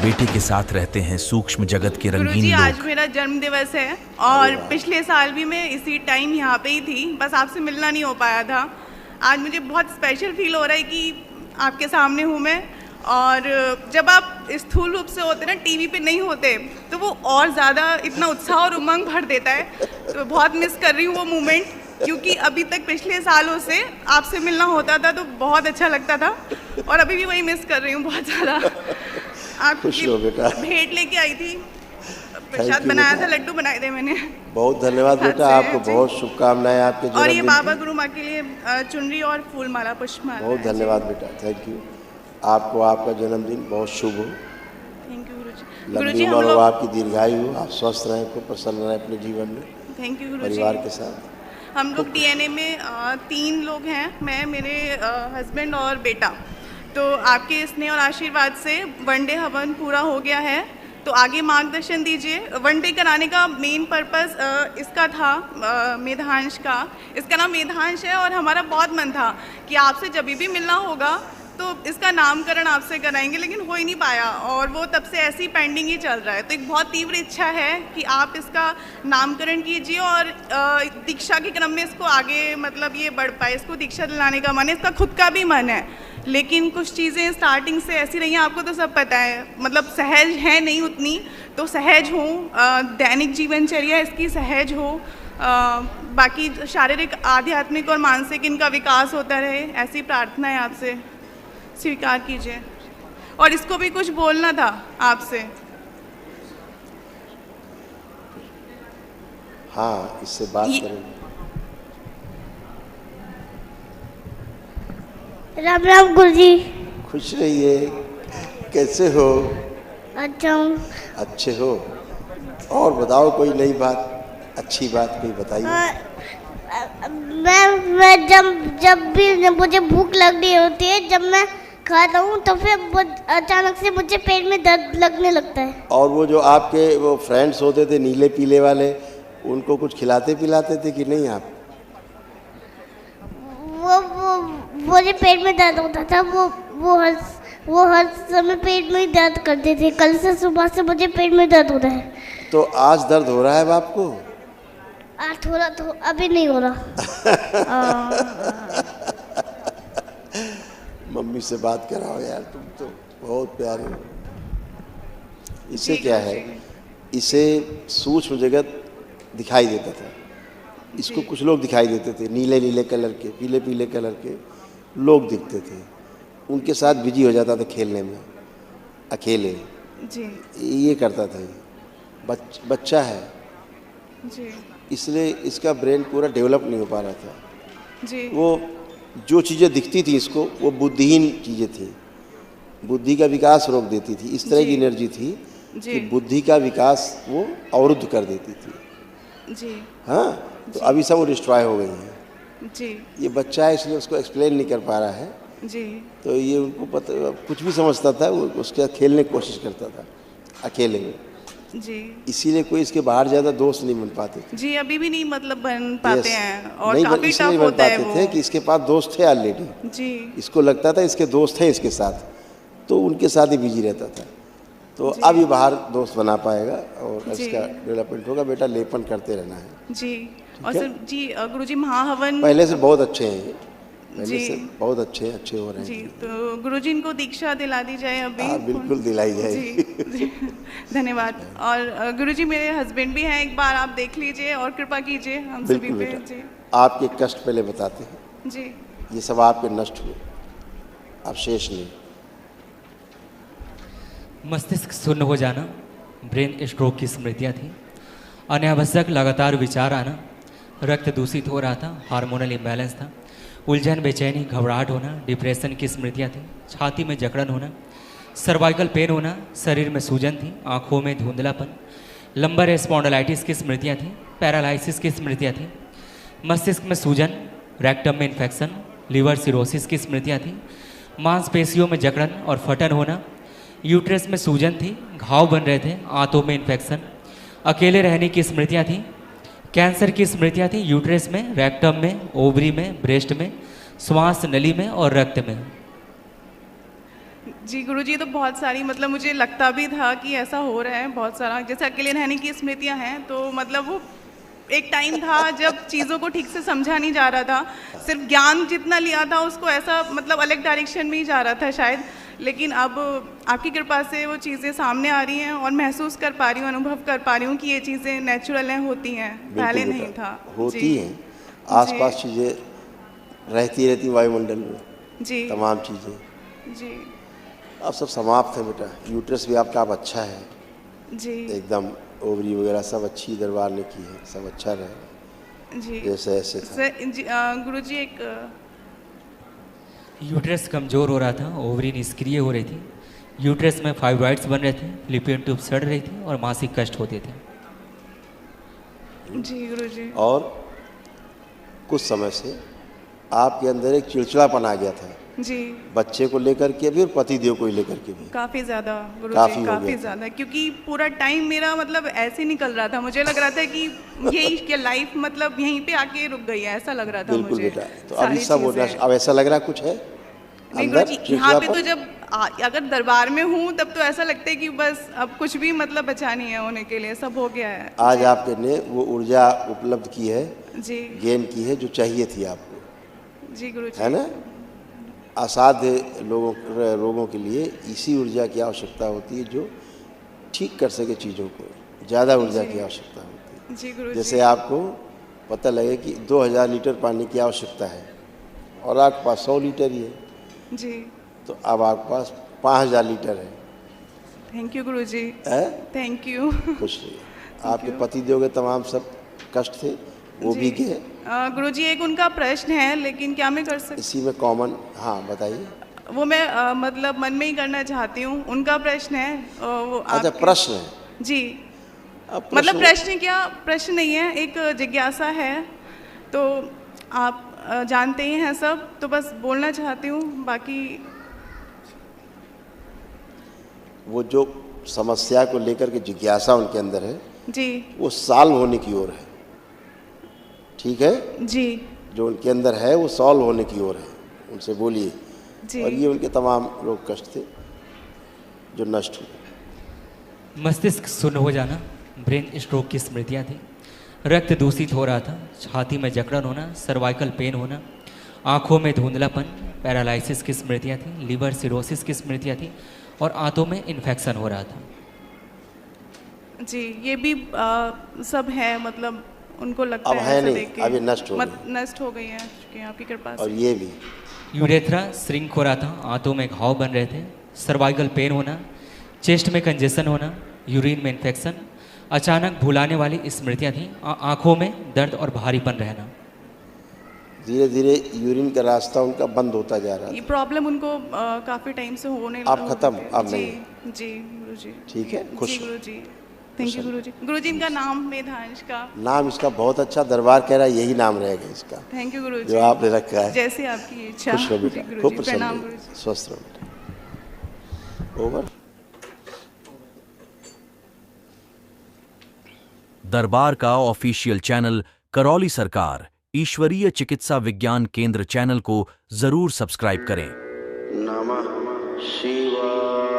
बेटे के साथ रहते हैं सूक्ष्म जगत के रंगीन गुरुजी, आज लोग। मेरा जन्म दिवस है और पिछले साल भी मैं इसी टाइम यहाँ पे ही थी, बस आपसे मिलना नहीं हो पाया था। आज मुझे बहुत स्पेशल फील हो रहा है कि आपके सामने हूँ मैं। और जब आप स्थूल रूप से होते ना, टीवी पे नहीं होते, तो वो और ज़्यादा इतना उत्साह और उमंग भर देता है। तो बहुत मिस कर रही हूँ वो मोमेंट, क्योंकि अभी तक पिछले सालों से आपसे मिलना होता था तो बहुत अच्छा लगता था, और अभी भी वही मिस कर रही हूँ बहुत ज़्यादा। आपकी भेंट लेके आई थी, प्रसाद बनाया था, लड्डू बनाए थे मैंने। बहुत धन्यवाद बेटा, आपको बहुत शुभकामनाएं आपके जन्मदिन। और ये बाबा गुरु माँ के लिए चुनरी और फूल माला पुष्पमाला। बहुत धन्यवाद बेटा, थैंक यू। आपको आपका जन्मदिन बहुत शुभ हो। थैंक यू गुरुजी। लंबी उम्र हो, आपकी दीर्घायु हो, आप स्वस्थ रहें, खूब प्रसन्न रहें अपने जीवन में। थैंक यू गुरुजी। परिवार के साथ हम लोग डीएनए में 3 लोग हैं, मैं, मेरे हस्बैंड और बेटा। तो आपके स्नेह और आशीर्वाद से वनडे हवन पूरा हो गया है, तो आगे मार्गदर्शन दीजिए। वनडे कराने का मेन पर्पस इसका था, मेधांश का, इसका नाम मेधांश है, और हमारा बहुत मन था कि आपसे जब भी मिलना होगा तो इसका नामकरण आपसे कराएंगे, लेकिन हो ही नहीं पाया, और वो तब से ऐसी पेंडिंग ही चल रहा है। तो एक बहुत तीव्र इच्छा है कि आप इसका नामकरण कीजिए और दीक्षा के क्रम में इसको आगे मतलब ये बढ़ पाए। इसको दीक्षा दिलाने का मन है, इसका खुद का भी मन है, लेकिन कुछ चीज़ें स्टार्टिंग से ऐसी रही हैं, आपको तो सब पता है, मतलब सहज है नहीं उतनी, तो सहज हो, दैनिक जीवनचर्या इसकी सहज हो, बाकी शारीरिक, आध्यात्मिक और मानसिक इनका विकास होता रहे, ऐसी प्रार्थना है आपसे, स्वीकार कीजिए। और इसको भी कुछ बोलना था आपसे। हाँ, इससे बात करेंगे। राम राम गुरुजी। खुश रहिए, कैसे हो? अच्छा हूँ। अच्छे हो? और बताओ कोई नई बात, अच्छी बात कोई बताइए। मैं जब भी मुझे भूख लग रही होती है, जब मैं खाता हूँ तो फिर अचानक से मुझे पेट में दर्द लगने लगता है। और वो जो आपके वो फ्रेंड्स होते थे नीले पीले वाले, उनको कुछ खिलाते पिलाते थे कि नहीं आप? वो मुझे पेट में दर्द होता था, वो हर समय पेट में ही दर्द करते थे। कल से सुबह से मुझे पेट में दर्द हो रहा है। तो आज दर्द हो रहा है बाप को? आज थोड़ा तो अभी नहीं हो रहा। मम्मी से बात कराओ यार, तुम तो बहुत प्यारे हो। इससे क्या है, इसे सूक्ष्म जगत दिखाई देता था, इसको कुछ लोग दिखाई देते थे, नीले नीले कलर के, पीले पीले कलर के लोग दिखते थे, उनके साथ बिजी हो जाता था खेलने में, अकेले जी। ये करता था। ये बच्चा है जी, इसलिए इसका ब्रेन पूरा डेवलप नहीं हो पा रहा था जी। वो जो चीज़ें दिखती थी इसको, वो बुद्धिहीन चीज़ें थी, बुद्धि का विकास रोक देती थी। इस तरह की एनर्जी थी कि बुद्धि का विकास वो अवरुद्ध कर देती थी। जी। हाँ, तो अभी सब वो डिस्ट्रॉय हो गई हैं। जी। ये बच्चा है इसलिए उसको एक्सप्लेन नहीं कर पा रहा है। जी। तो ये उनको पता, कुछ भी समझता था, वो उसके साथ खेलने की कोशिश करता था अकेले में। जी। इसीलिए कोई इसके बाहर ज़्यादा दोस्त नहीं बन पाते थे। जी, अभी भी नहीं मतलब बन पाते हैं, और नहीं काफी इसलिए टफ बन होता है पाते वो। थे कि इसके पास दोस्त थे ऑलरेडी। जी। इसको लगता था इसके दोस्त हैं इसके साथ, तो उनके साथ ही बिजी रहता था। तो अब ये बाहर दोस्त बना पाएगा और इसका डेवलपमेंट होगा। बेटा, लेपन करते रहना है। जी। और सर जी, गुरुजी महाहवन पहले से बहुत अच्छे हैं, पहले से बहुत अच्छे हो रहे हैं जी। तो गुरुजी इनको दीक्षा दिला दी जाए अभी। हाँ, बिल्कुल दिलाई जाएगी। जी। धन्यवाद। और गुरुजी मेरे हस्बैंड भी हैं, एक बार आप देख लीजिए और कृपा कीजिए हम सभी पे। जी। आपके कष्ट पहले बताते हैं। जी। ये सब आपके नष्ट हुए, अब शेष नहीं। मस्तिष्क शून्य हो जाना, ब्रेन स्ट्रोक की स्मृतियाँ थी, अनावश्यक लगातार विचार आना, रक्त दूषित हो रहा था, हार्मोनल इम्बैलेंस था, उलझन, बेचैनी, घबराहट होना, डिप्रेशन की स्मृतियाँ थी, छाती में जकड़न होना, सर्वाइकल पेन होना, शरीर में सूजन थी, आँखों में धुंधलापन, लंबर स्पॉन्डिलाइटिस की स्मृतियाँ थी, पैरालाइसिस की स्मृतियाँ थी, मस्तिष्क में सूजन, रेक्टम में इन्फेक्शन, लिवर सिरोसिस की स्मृतियाँ थी, मांसपेशियों में जकड़न और फटन होना, यूट्रस में सूजन थी, घाव बन रहे थे, आंतों में इन्फेक्शन, अकेले रहने की स्मृतियाँ थी, कैंसर की स्मृतियाँ थी, यूट्रस में, रेक्टम में, ओवरी में, ब्रेस्ट में, श्वास नली में और रक्त में। जी गुरुजी, तो बहुत सारी मतलब मुझे लगता भी था कि ऐसा हो रहा है बहुत सारा, जैसे अकेले रहने की स्मृतियां हैं, तो मतलब वो एक टाइम था जब चीज़ों को ठीक से समझा नहीं जा रहा था, सिर्फ ज्ञान जितना लिया था उसको ऐसा मतलब अलग डायरेक्शन में ही जा रहा था शायद, लेकिन अब आपकी कृपा से वो चीज़ें सामने आ रही हैं और महसूस कर पा रही हूँ, अनुभव कर पा रही हूँ कि ये चीज़ें नेचुरल हैं, होती हैं, पहले बिल्कुल नहीं बेटा, था। होती जी हैं आसपास चीज़ें रहती वायुमंडल में, जी तमाम चीज़ें जी अब सब समाप्त है बेटा। यूट्रस भी आपका अब अच्छा है, जी एकदम ओवरी वगैरह सब अच्छी दरबार ने की है, सब अच्छा रहे जी जैसे ऐसे था। सर गुरुजी एक यूट्रस कमज़ोर हो रहा था, ओवरी निष्क्रिय हो रही थी, यूट्रस में फाइब्रॉइड्स बन रहे थे, फिलिपियन ट्यूब सड़ रही थी और मासिक कष्ट होते थे। जी गुरुजी और कुछ समय से आपके अंदर एक चिड़चिड़ापन आ गया था, जी बच्चे को लेकर के भी और पतिदेव को लेकर के भी। काफ़ी ज़्यादा काफ़ी गुरुजी, हो काफ़ी गया। ज़्यादा, क्योंकि पूरा टाइम मेरा मतलब ऐसे निकल रहा था, मुझे लग रहा था कि यही क्या लाइफ मतलब यहीं पे आके रुक गई है, ऐसा लग रहा था बिल्कुल मुझे। बेटा, तो सारी अभी सब होना, चीज़ें। अब ऐसा लग रहा कुछ है नहीं अंदर गुरुजी, यहाँ पे तो चिड़चिड़ापन? जब अगर दरबार में हूँ तब तो ऐसा लगता है कि बस अब कुछ भी मतलब बचा नहीं है होने के लिए, सब हो गया है। आज आपके ने वो ऊर्जा उपलब्ध की है, जी गेन की है जो चाहिए थी आपको, जी गुरुजी है ना। असाध्य रोगों के लिए इसी ऊर्जा की आवश्यकता होती है जो ठीक कर सके चीज़ों को, ज़्यादा ऊर्जा की आवश्यकता होती है। जी गुरुजी जैसे आपको पता लगे कि 2000 लीटर पानी की आवश्यकता है और आपके पास 100 लीटर ही है, जी तो अब आपके पास 5000 लीटर है। थैंक यू गुरुजी, है? Thank you. खुश रहिए। आपके पतिदेव के तमाम सब कष्ट थे वो भी गए। गुरुजी एक उनका प्रश्न है, लेकिन क्या मैं कर सकती, इसी में कॉमन, हाँ बताइए। वो मैं मतलब मन में ही करना चाहती हूँ, उनका प्रश्न है वो अच्छा आपके- प्रश्न है, जी अब मतलब प्रश्न क्या, प्रश्न नहीं है, एक जिज्ञासा है, तो आप जानते ही हैं सब, तो बस बोलना चाहती हूँ, बाकी वो जो समस्या को लेकर के जिज्ञासा उनके अंदर है जी वो सॉल्व होने की ओर है, ठीक है। जी जो उनके अंदर है वो सॉल्व होने की ओर है, उनसे बोलिए। जी और ये उनके तमाम रोग कष्ट थे जो नष्ट हुए। मस्तिष्क शून्य हो जाना, ब्रेन स्ट्रोक की स्मृतियाँ थी, रक्त दूषित हो रहा था, छाती में जकड़न होना, सर्वाइकल पेन होना, आँखों में धुंधलापन, पैरालिसिस की स्मृतियाँ थी, लिवर सिरोसिस की स्मृतियाँ थी और आंतों में इन्फेक्शन हो रहा था। जी ये भी सब है, मतलब उनको लगता अब है है ऐसा नहीं, देख के, अब ये नष्ट हो नष्ट हो गई है चूंकि आपकी कृपा और से। ये भी यूरेथ्रा श्रिंक हो रहा था, आंतों में घाव बन रहे थे, सर्वाइकल पेन होना, चेस्ट में कंजेशन होना, यूरिन में इन्फेक्शन, अचानक भुलाने वाली स्मृतियाँ थीं, आंखों में दर्द और भारीपन रहना। धीरे धीरे यूरिन का रास्ता उनका बंद होता जा रहा ये था। प्रॉब्लम उनको काफी टाइम से होने अब खत्म, अब जी नहीं। जी गुरुजी, ठीक है, खुश जी रहो। गुरुजी, थैंक यू गुरुजी। गुरुजी इनका नाम मेधांश का, नाम इसका बहुत अच्छा, दरबार कह रहा है यही नाम रहेगा इसका थैंक यू गुरुजी, जो आपने रखा है। जैसे आपकी इच्छा। खुश रहो जी बेटा, खूब गुरुजी, प्रसन्न प्रणाम रहो, गुरुजी। स्वस्थ रहो बेटा। ओवर। दरबार का ऑफिशियल चैनल करौली सरकार ईश्वरीय चिकित्सा विज्ञान केंद्र चैनल को जरूर सब्सक्राइब करें। नमः शिवाय।